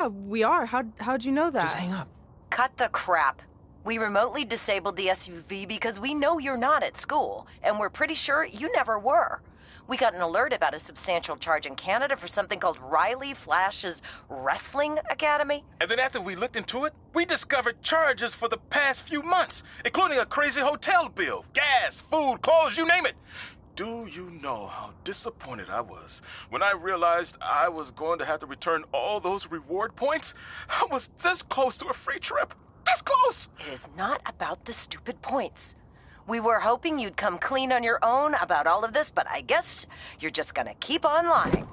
we are. How'd you know that? Just hang up. Cut the crap. We remotely disabled the SUV because we know you're not at school, and we're pretty sure you never were. We got an alert about a substantial charge in Canada for something called Riley Flash's Wrestling Academy. And then after we looked into it, we discovered charges for the past few months, including a crazy hotel bill, gas, food, clothes, you name it. Do you know how disappointed I was when I realized I was going to have to return all those reward points? I was this close to a free trip. This close! It is not about the stupid points. We were hoping you'd come clean on your own about all of this, but I guess you're just gonna keep on lying.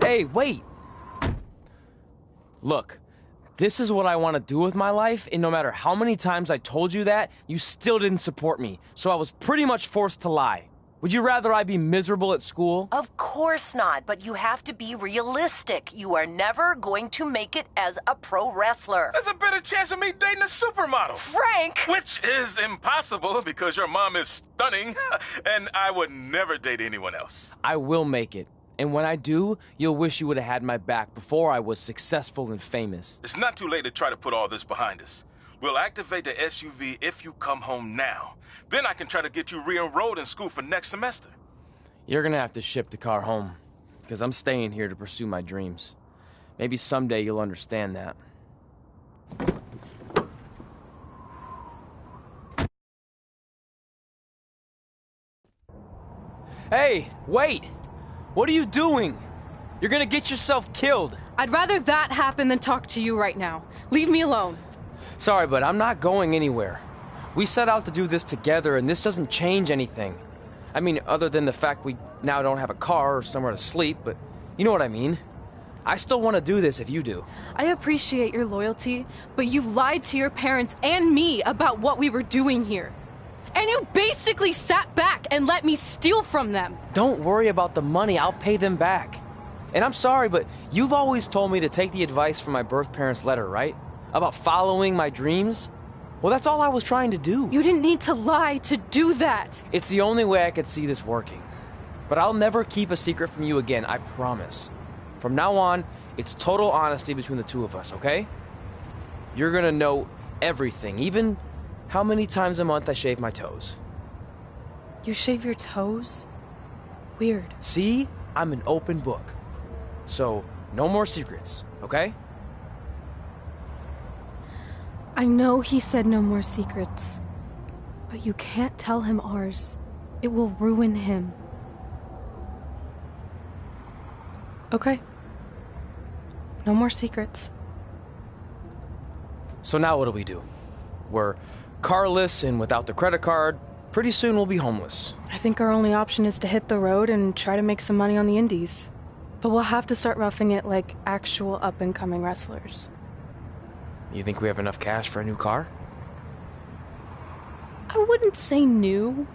Hey, wait! Look, this is what I want to do with my life, and no matter how many times I told you that, you still didn't support me, so I was pretty much forced to lie. Would you rather I be miserable at school? Of course not, but you have to be realistic. You are never going to make it as a pro wrestler. There's a better chance of me dating a supermodel. Frank! Which is impossible because your mom is stunning, and I would never date anyone else. I will make it. And when I do, you'll wish you would have had my back before I was successful and famous. It's not too late to try to put all this behind us. We'll activate the SUV if you come home now. Then I can try to get you re-enrolled in school for next semester. You're gonna have to ship the car home, because I'm staying here to pursue my dreams. Maybe someday you'll understand that. Hey, wait! What are you doing? You're gonna get yourself killed. I'd rather that happen than talk to you right now. Leave me alone. Sorry, but I'm not going anywhere. We set out to do this together, and this doesn't change anything. I mean, other than the fact we now don't have a car or somewhere to sleep, but you know what I mean. I still want to do this if you do. I appreciate your loyalty, but you lied to your parents and me about what we were doing here. And you basically sat back and let me steal from them. Don't worry about the money, I'll pay them back. And I'm sorry, but you've always told me to take the advice from my birth parents' letter, right? About following my dreams? Well, that's all I was trying to do. You didn't need to lie to do that. It's the only way I could see this working. But I'll never keep a secret from you again, I promise. From now on, it's total honesty between the two of us, okay? You're gonna know everything, even how many times a month I shave my toes. You shave your toes? Weird. See? I'm an open book. So, no more secrets, okay? I know he said no more secrets, but you can't tell him ours. It will ruin him. Okay. No more secrets. So now what do? We're carless and without the credit card. Pretty soon we'll be homeless. I think our only option is to hit the road and try to make some money on the indies. But we'll have to start roughing it like actual up-and-coming wrestlers. You think we have enough cash for a new car? I wouldn't say new.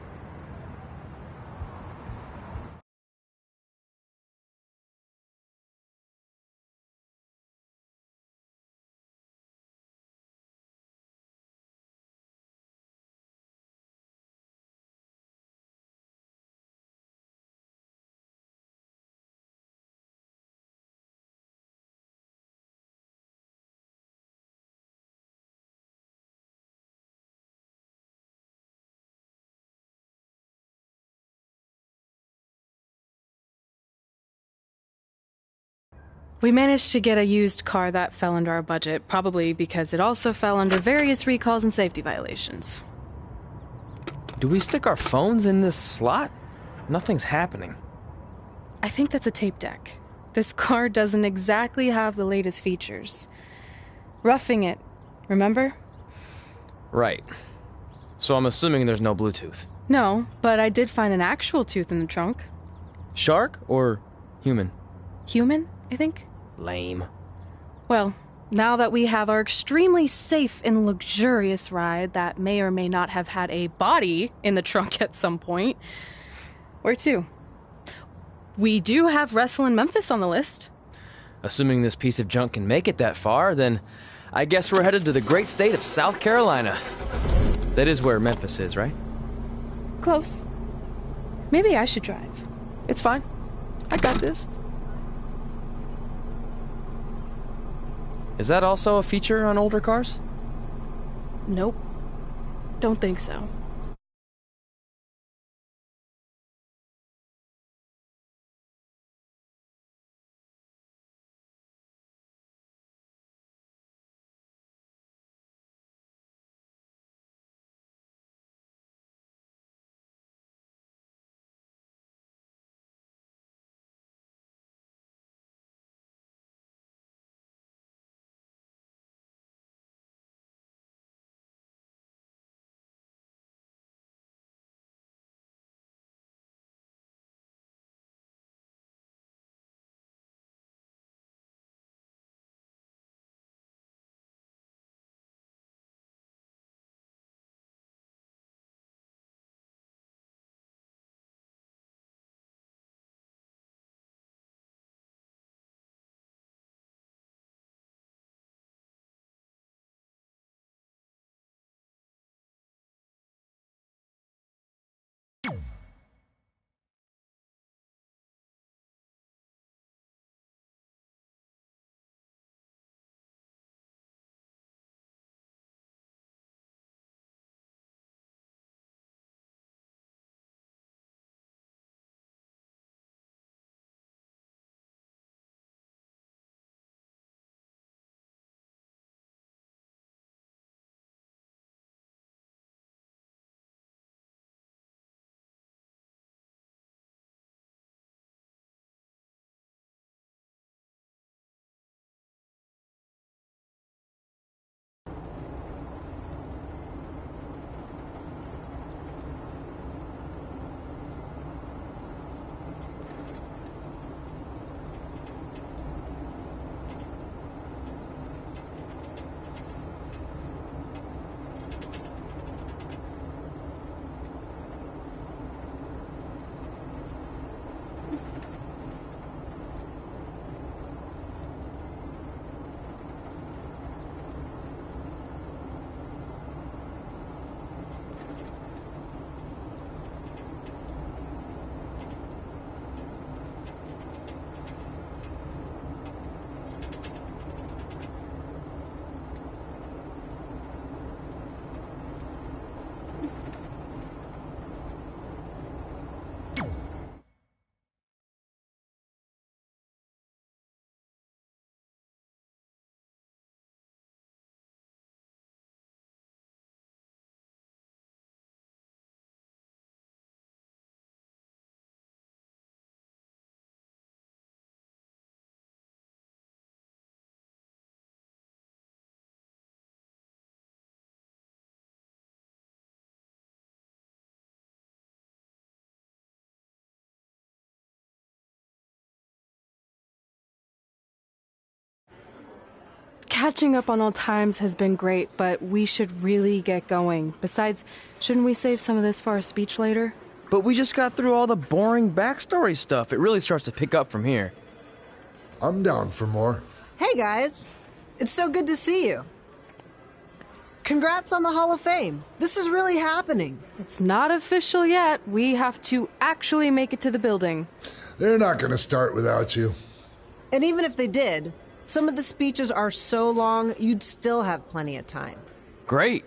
We managed to get a used car that fell under our budget, probably because it also fell under various recalls and safety violations. Do we stick our phones in this slot? Nothing's happening. I think that's a tape deck. This car doesn't exactly have the latest features. Roughing it, remember? Right. So I'm assuming there's no Bluetooth. No, but I did find an actual tooth in the trunk. Shark or human? Human, I think. Lame. Well, now that we have our extremely safe and luxurious ride that may or may not have had a body in the trunk at some point, where to? We do have Wrestle in Memphis on the list. Assuming this piece of junk can make it that far, then I guess we're headed to the great state of South Carolina. That is where Memphis is, right? Close. Maybe I should drive. It's fine. I got this. Is that also a feature on older cars? Nope. Don't think so. Catching up on old times has been great, but we should really get going. Besides, shouldn't we save some of this for our speech later? But we just got through all the boring backstory stuff. It really starts to pick up from here. I'm down for more. Hey guys, it's so good to see you. Congrats on the Hall of Fame. This is really happening. It's not official yet. We have to actually make it to the building. They're not going to start without you. And even if they did, some of the speeches are so long, you'd still have plenty of time. Great.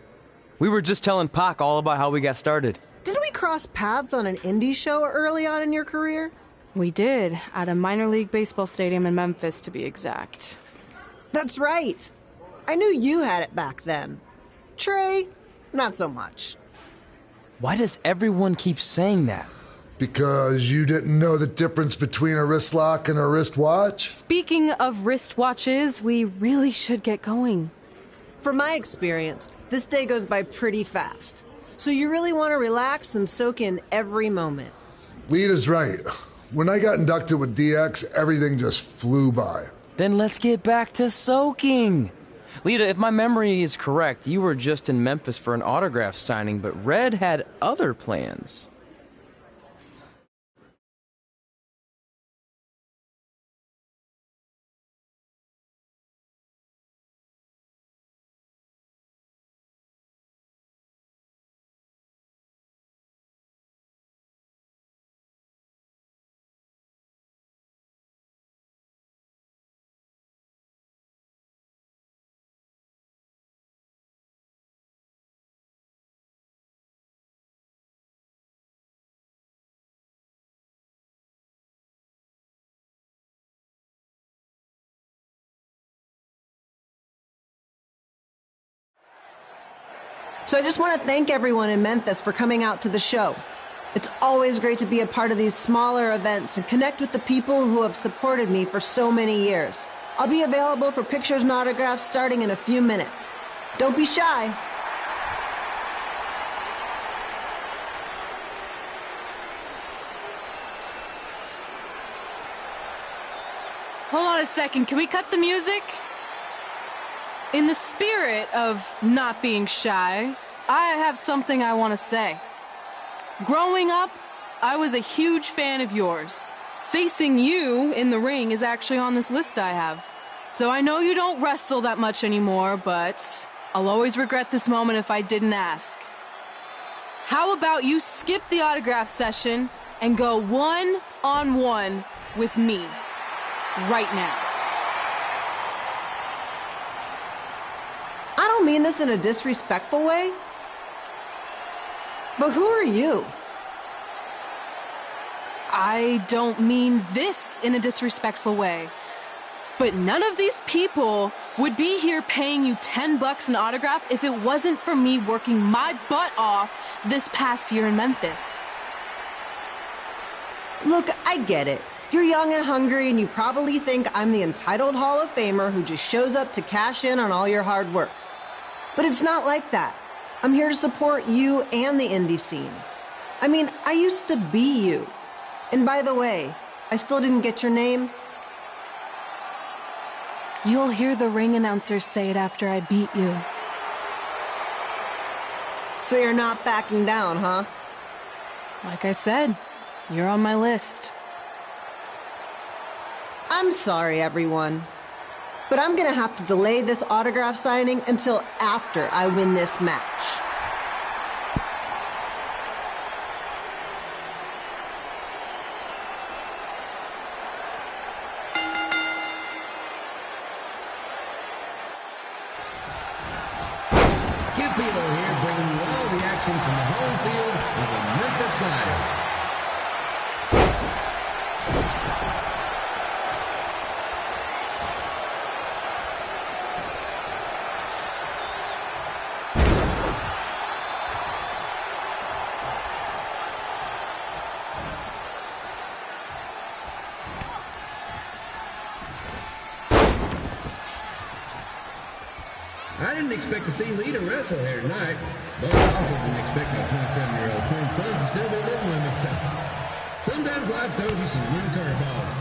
We were just telling Pac all about how we got started. Didn't we cross paths on an indie show early on in your career? We did, at a minor league baseball stadium in Memphis, to be exact. That's right. I knew you had it back then. Trey, not so much. Why does everyone keep saying that? Because you didn't know the difference between a wrist lock and a wristwatch? Speaking of wristwatches, we really should get going. From my experience, this day goes by pretty fast. So you really want to relax and soak in every moment. Lita's right. When I got inducted with DX, everything just flew by. Then let's get back to soaking. Lita, if my memory is correct, you were just in Memphis for an autograph signing, but Red had other plans. So I just want to thank everyone in Memphis for coming out to the show. It's always great to be a part of these smaller events and connect with the people who have supported me for so many years. I'll be available for pictures and autographs starting in a few minutes. Don't be shy. Hold on a second, can we cut the music? In the spirit of not being shy, I have something I want to say. Growing up, I was a huge fan of yours. Facing you in the ring is actually on this list I have. So I know you don't wrestle that much anymore, but I'll always regret this moment if I didn't ask. How about you skip the autograph session and go one-on-one with me right now? I don't mean this in a disrespectful way, but who are you? I don't mean this in a disrespectful way, but none of these people would be here paying you $10 an autograph if it wasn't for me working my butt off this past year in Memphis. Look, I get it. You're young and hungry, and you probably think I'm the entitled Hall of Famer who just shows up to cash in on all your hard work. But it's not like that. I'm here to support you and the indie scene. I mean, I used to be you. And by the way, I still didn't get your name. You'll hear the ring announcers say it after I beat you. So you're not backing down, huh? Like I said, you're on my list. I'm sorry, everyone. But I'm gonna have to delay this autograph signing until after I win this match. Kid Pilo here, bringing you all the action from the home field of the Memphis Sliders. I didn't expect to see Lita wrestle here tonight, but I also didn't expect my 27-year-old twin sons to still be living with me, so sometimes life throws you some real curveballs.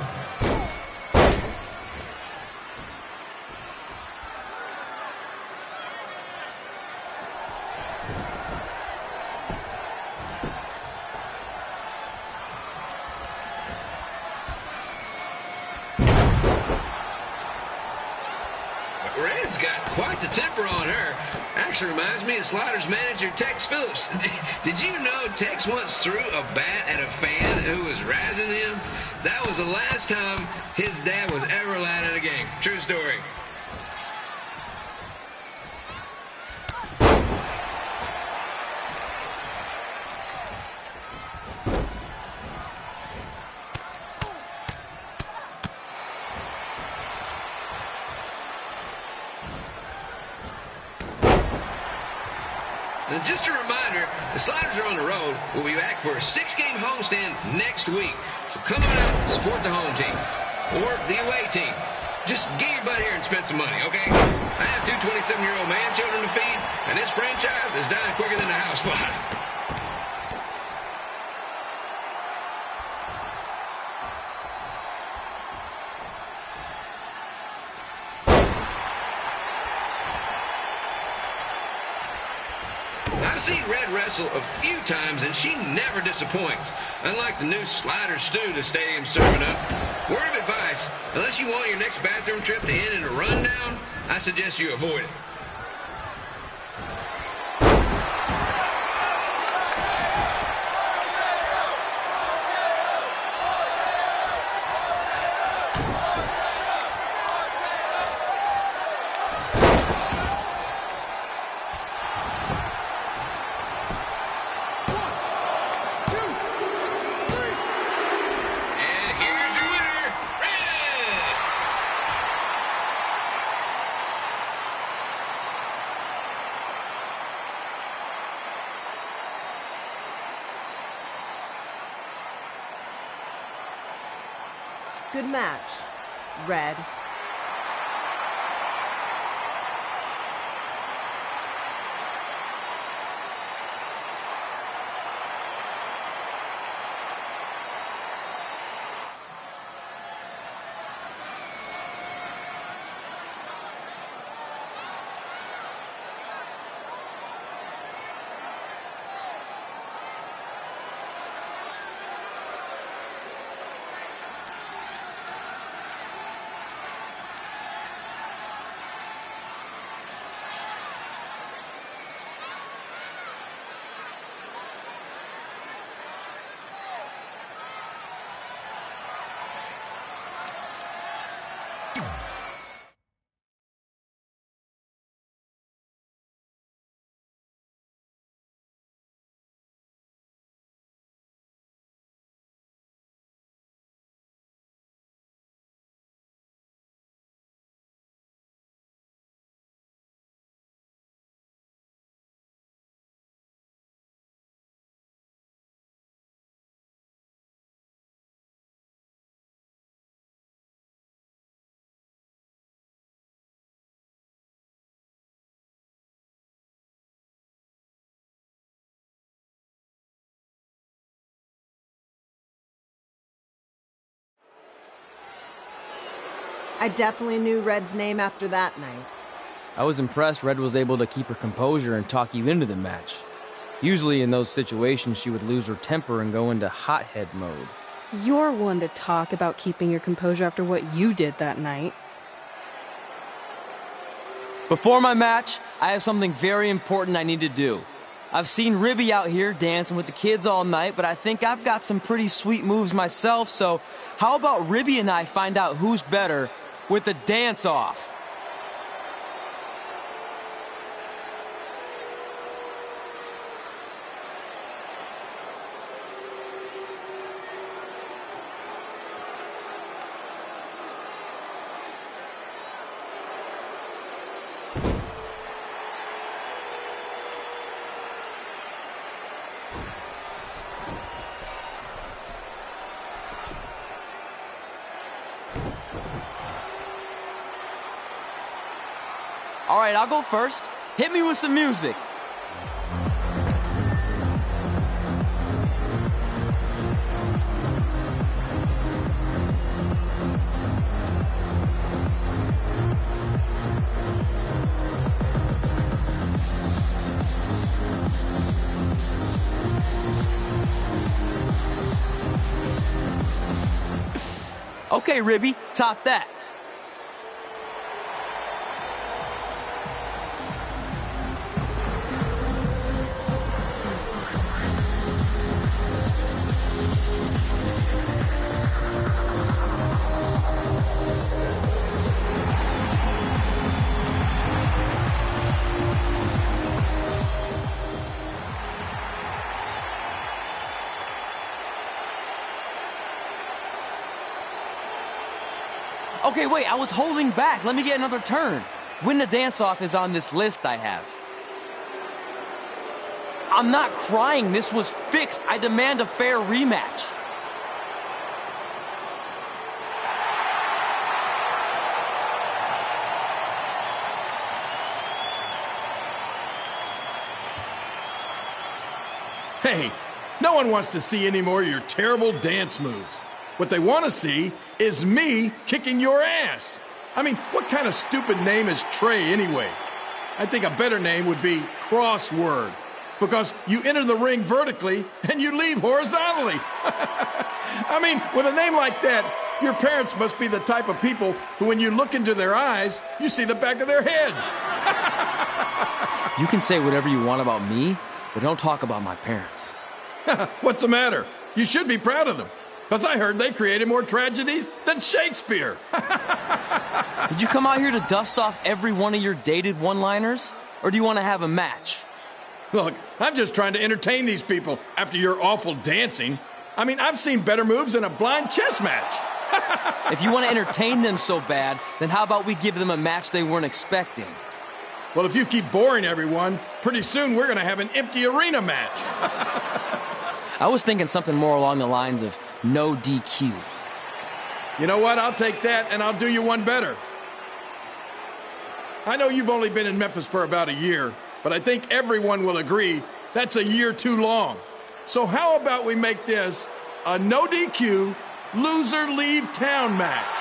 Red's got quite the temper on her. Actually reminds me of Sliders manager Tex Phillips. Did you know Tex once threw a bat at a fan who was razzing him? That was the last time his dad was ever allowed in a game. True story. And just a reminder, the Sliders are on the road. We'll be back for a 6-game homestand next week. So come on out and support the home team or the away team. Just get your butt here and spend some money, okay? I have 2 27-year-old man children to feed, and this franchise is dying quicker than the house fly. I've seen Red wrestle a few times, and she never disappoints. Unlike the new slider stew the stadium's serving up. Word of advice, unless you want your next bathroom trip to end in a rundown, I suggest you avoid it. Good match, Red. I definitely knew Red's name after that night. I was impressed Red was able to keep her composure and talk you into the match. Usually in those situations, she would lose her temper and go into hothead mode. You're one to talk about keeping your composure after what you did that night. Before my match, I have something very important I need to do. I've seen Ribby out here dancing with the kids all night, but I think I've got some pretty sweet moves myself, so how about Ribby and I find out who's better with the dance-off? All right, I'll go first. Hit me with some music. Okay, Ribby, top that. Okay, wait, I was holding back. Let me get another turn. Win the dance-off is on this list I have. I'm not crying. This was fixed. I demand a fair rematch. Hey, no one wants to see any more of your terrible dance moves. What they want to see is me kicking your ass. I mean, what kind of stupid name is Trey anyway? I think a better name would be Crossword, because you enter the ring vertically and you leave horizontally. I mean, with a name like that, your parents must be the type of people who, when you look into their eyes, you see the back of their heads. You can say whatever you want about me, but don't talk about my parents. What's the matter? You should be proud of them. Because I heard they created more tragedies than Shakespeare. Did you come out here to dust off every one of your dated one-liners? Or do you want to have a match? Look, I'm just trying to entertain these people after your awful dancing. I mean, I've seen better moves in a blind chess match. If you want to entertain them so bad, then how about we give them a match they weren't expecting? Well, if you keep boring everyone, pretty soon we're going to have an empty arena match. I was thinking something more along the lines of no DQ. You know what? I'll take that, and I'll do you one better. I know you've only been in Memphis for about a year, but I think everyone will agree that's a year too long. So how about we make this a no DQ, loser leave town match?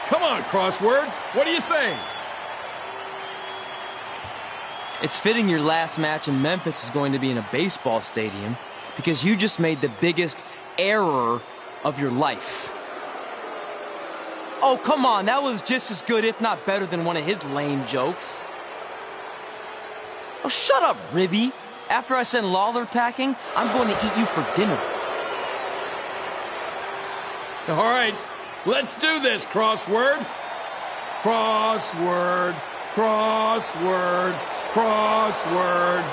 Come on, Crossword. What do you say? It's fitting your last match in Memphis is going to be in a baseball stadium because you just made the biggest error of your life. Oh, come on. That was just as good, if not better, than one of his lame jokes. Oh, shut up, Ribby. After I send Lawler packing, I'm going to eat you for dinner. All right, let's do this, Crossword. Crossword, crossword, crossword.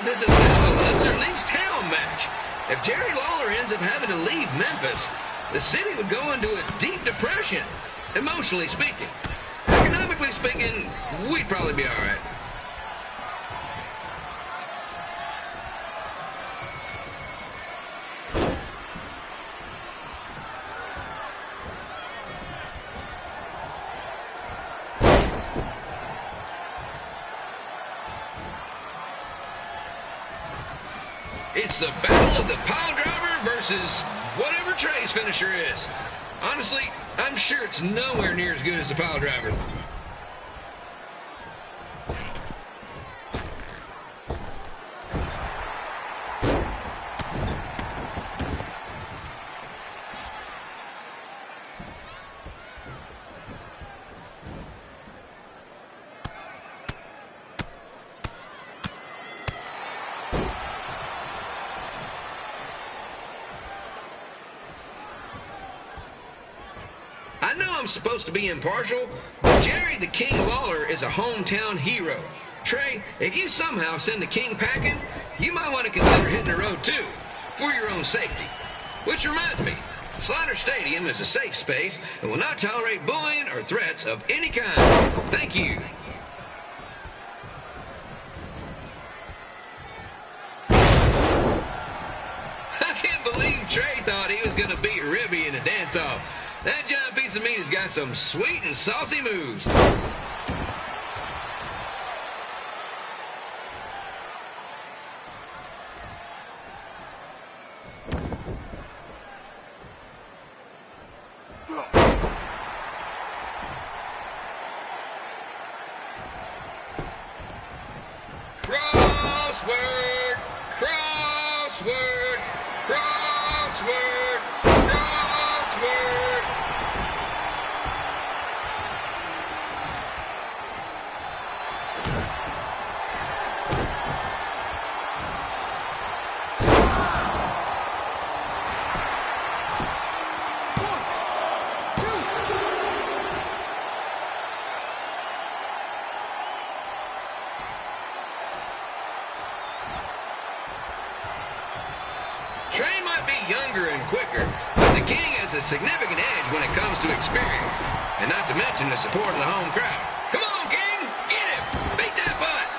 This is now a loser leaves town match. If Jerry Lawler ends up having to leave Memphis, the city would go into a deep depression, emotionally speaking. Economically speaking, we'd probably be all right. It's the battle of the pile driver versus whatever Trey's finisher is. Honestly, I'm sure it's nowhere near as good as the pile driver. I know I'm supposed to be impartial, but Jerry the King Lawler is a hometown hero. Trey, if you somehow send the King packing, you might want to consider hitting the road too, for your own safety. Which reminds me, Slider Stadium is a safe space and will not tolerate bullying or threats of any kind. Thank you. I can't believe Trey thought he was going to beat Ribby in a dance-off. That giant piece of meat has got some sweet and saucy moves. Crossword, crossword, crossword, crossword. Trey might be younger and quicker, but the King has a significant edge when it comes to experience, and not to mention the support of the home crowd. Come on, King! Get him! Beat that butt!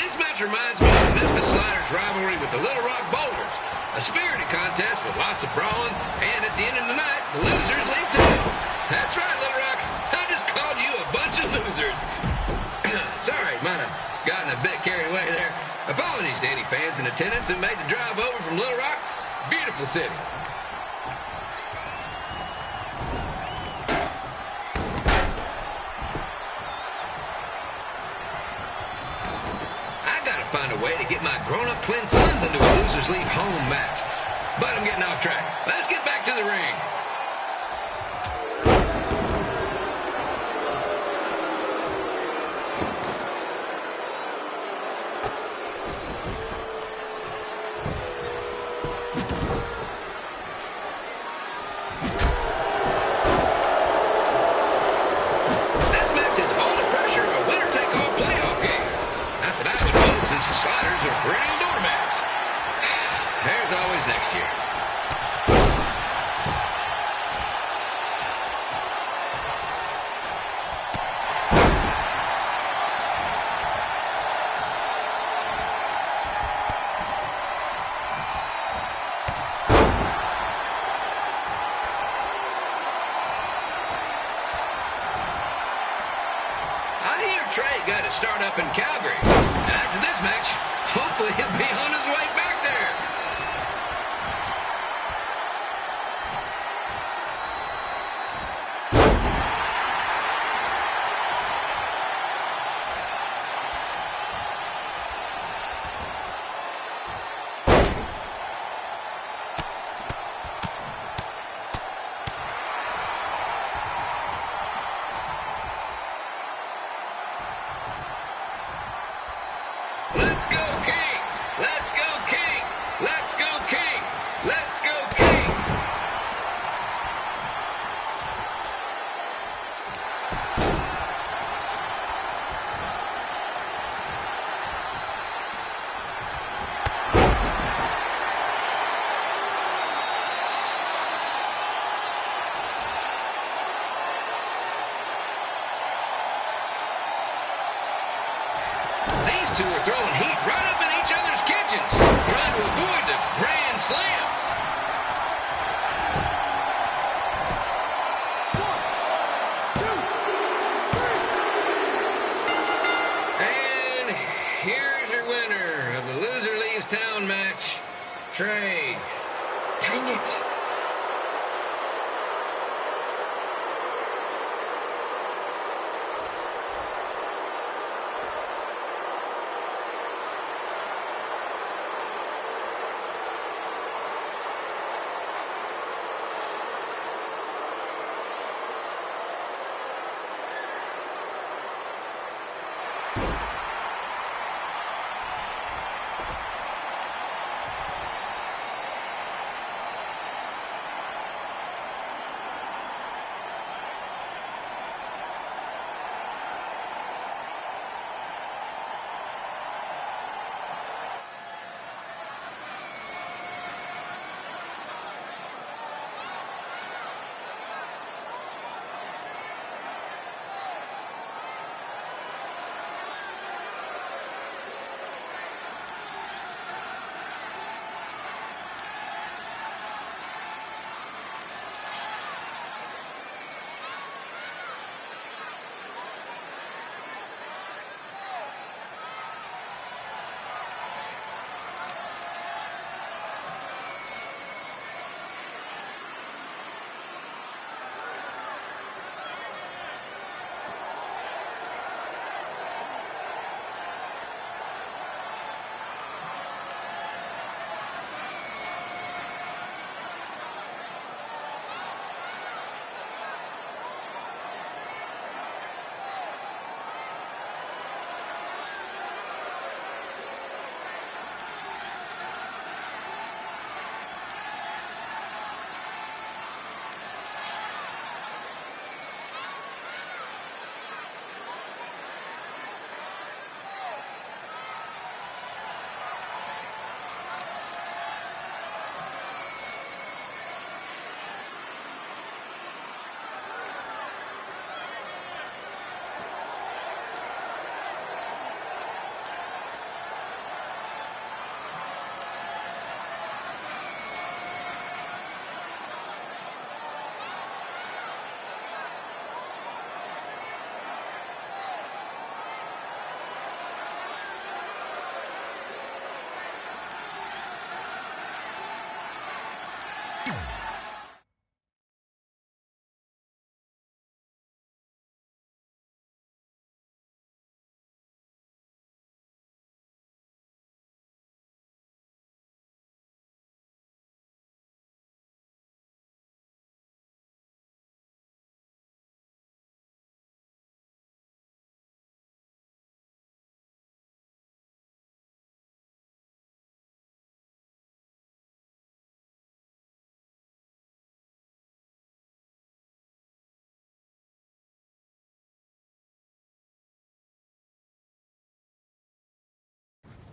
This match reminds me of the Memphis Sliders' rivalry with the Little Rock Boulders. A spirited contest with lots of brawling, and at the end of the night, the losers leave town. That's right, Little Rock. I just called you a bunch of losers. Sorry, might have gotten a bit carried away there. Apologies to attendants who made the drive over from Little Rock. Beautiful city. I gotta find a way to get my grown-up twin sons into a losers leave home match. But I'm getting off track. Let's get back to the ring. Got to start up in Calgary. And after this match, hopefully he'll be on his way back there. Let's go, King! Let's go, King! Let's go, King! Let's go, King! These two are throwing heat right up in each other's kitchens, trying to avoid the Grand Slam. And here's your winner of the Loser Leaves Town match, Trey. Dang it.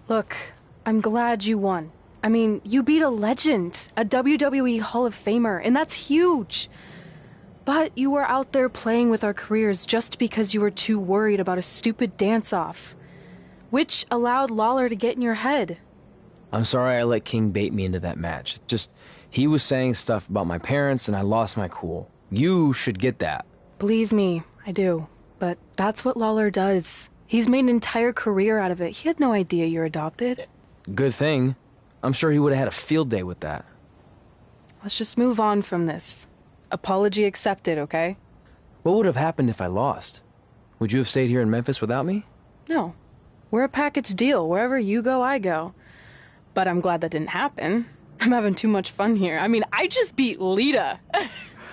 Look, I'm glad you won. I mean, you beat a legend, a WWE Hall of Famer, and that's huge. But you were out there playing with our careers just because you were too worried about a stupid dance-off, which allowed Lawler to get in your head. I'm sorry I let King bait me into that match. Just, he was saying stuff about my parents and I lost my cool. You should get that. Believe me, I do. But that's what Lawler does. He's made an entire career out of it. He had no idea you're adopted. Good thing. I'm sure he would have had a field day with that. Let's just move on from this. Apology accepted, okay? What would have happened if I lost? Would you have stayed here in Memphis without me? No. We're a package deal. Wherever you go, I go. But I'm glad that didn't happen. I'm having too much fun here. I mean, I just beat Lita.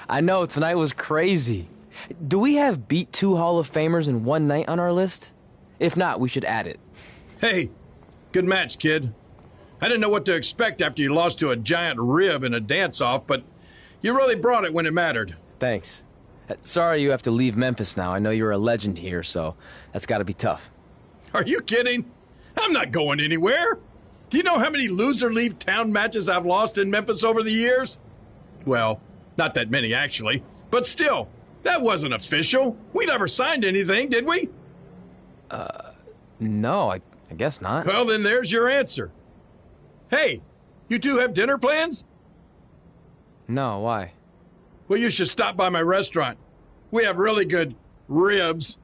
I know, tonight was crazy. Do we have beat 2 Hall of Famers in one night on our list? If not, we should add it. Hey, good match, kid. I didn't know what to expect after you lost to a giant rib in a dance-off, but you really brought it when it mattered. Thanks. Sorry you have to leave Memphis now. I know you're a legend here, so that's gotta be tough. Are you kidding? I'm not going anywhere. Do you know how many loser-leave-town matches I've lost in Memphis over the years? Well, not that many, actually. But still, that wasn't official. We never signed anything, did we? No, I guess not. Well, then there's your answer. Hey, you two have dinner plans? No, why? Well, you should stop by my restaurant. We have really good ribs.